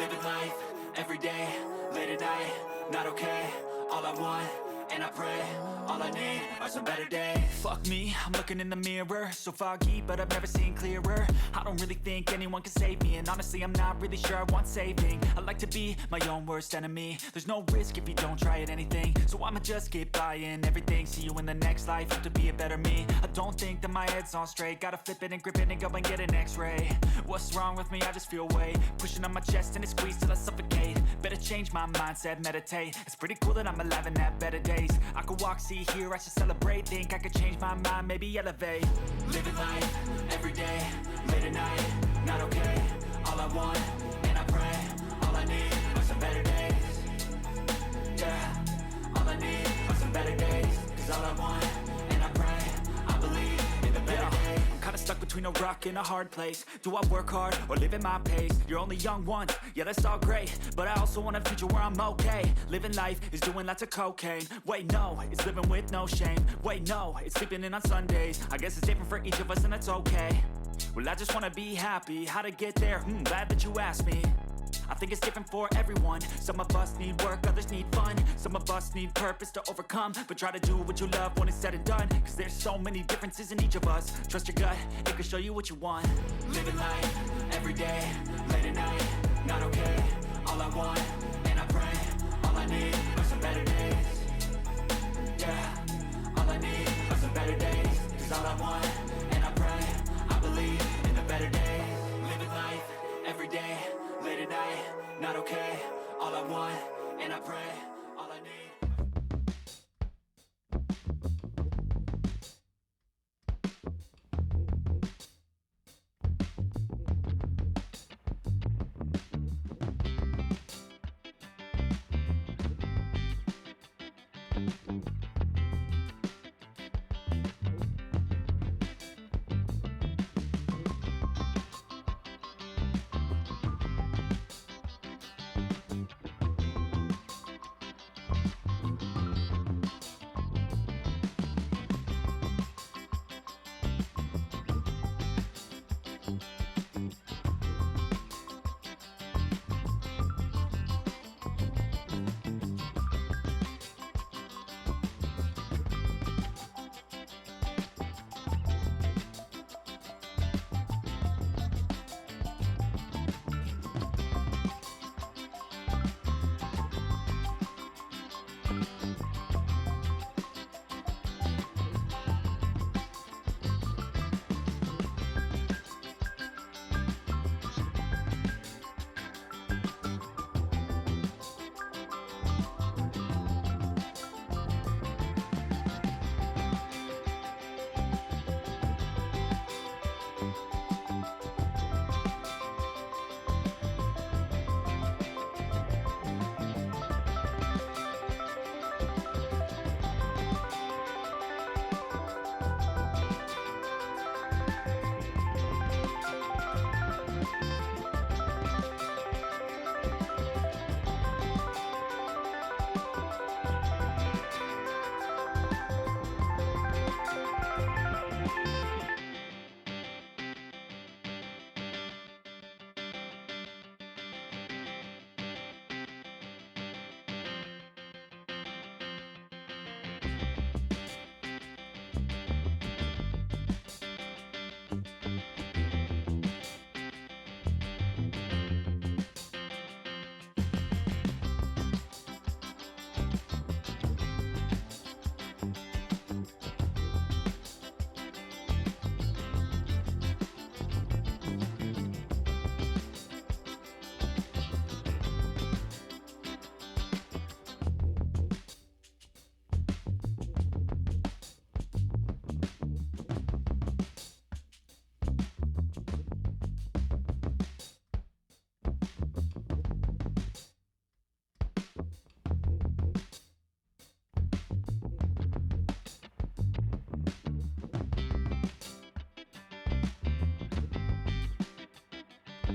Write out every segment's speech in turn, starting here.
Living life, everyday, late at night, not okay. All I want, and I pray, all I need are some better days. Fuck me, I'm looking in the mirror, so foggy, but I've never seen clearer. I don't really think anyone can save me, and honestly I'm not really sure I want saving. I like to be my own worst enemy. There's no risk if you don't try at anything, so I'ma just keep buying everything. See you in the next life, have to be a better me. I don't think that my head's on straight, gotta flip it and grip it and go and get an x-ray. What's wrong with me? I just feel weight pushing on my chest and it squeezes till I suffocate. Better change my mindset, meditate. It's pretty cool that I'm alive and have better days. I could walk, see, hear, I should celebrate. Think I could change my mind, maybe elevate. Living life, everyday, late at night, not okay. All I want, and I pray, all I need are some better days. Yeah, all I need are some better days. Cause all I want, and I pray, I believe in the better days. I'm kinda stuck between a rock and a hard place. Do I work hard or live at my pace? You're only young once, yeah that's all great, but I also want a future where I'm okay. Living life is doing lots of cocaine. Wait no, it's living with no shame. Wait no, it's sleeping in on Sundays. I guess it's different for each of us and that's okay. Well I just wanna be happy, how to get there? Glad that you asked me. I think it's different for everyone. Some of us need work, others need fun. Some of us need purpose to overcome. But try to do what you love when it's said and done. Cause there's so many differences in each of us. Trust your gut, it can show you what you want. Living life, everyday, late at night, not okay. All I want, and I pray, all I need are some better days. Yeah, all I need are some better days. Cause all I want, and I pray, I believe in the better days. Living life, everyday, late at night, not okay. All I want, and I pray, all I need.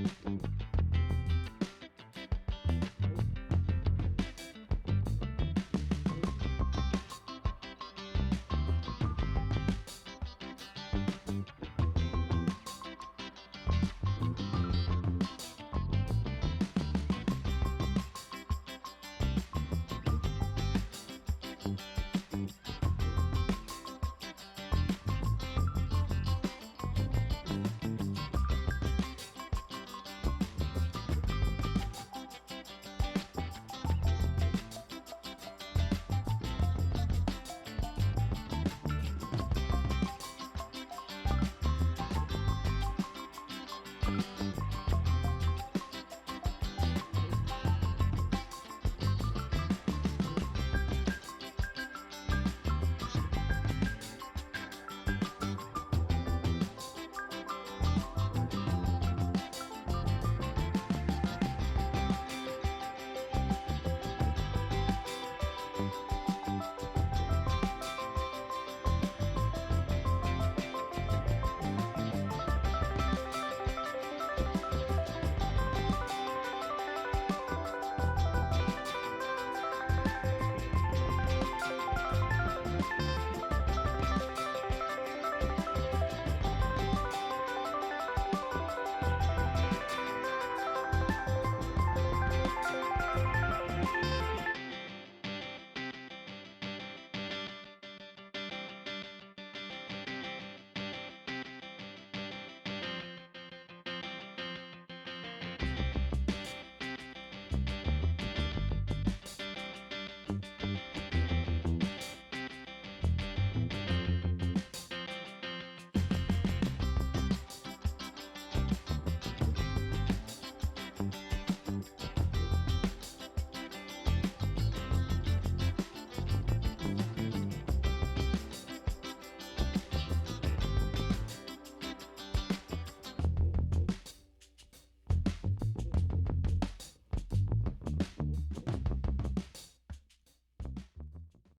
Thank you.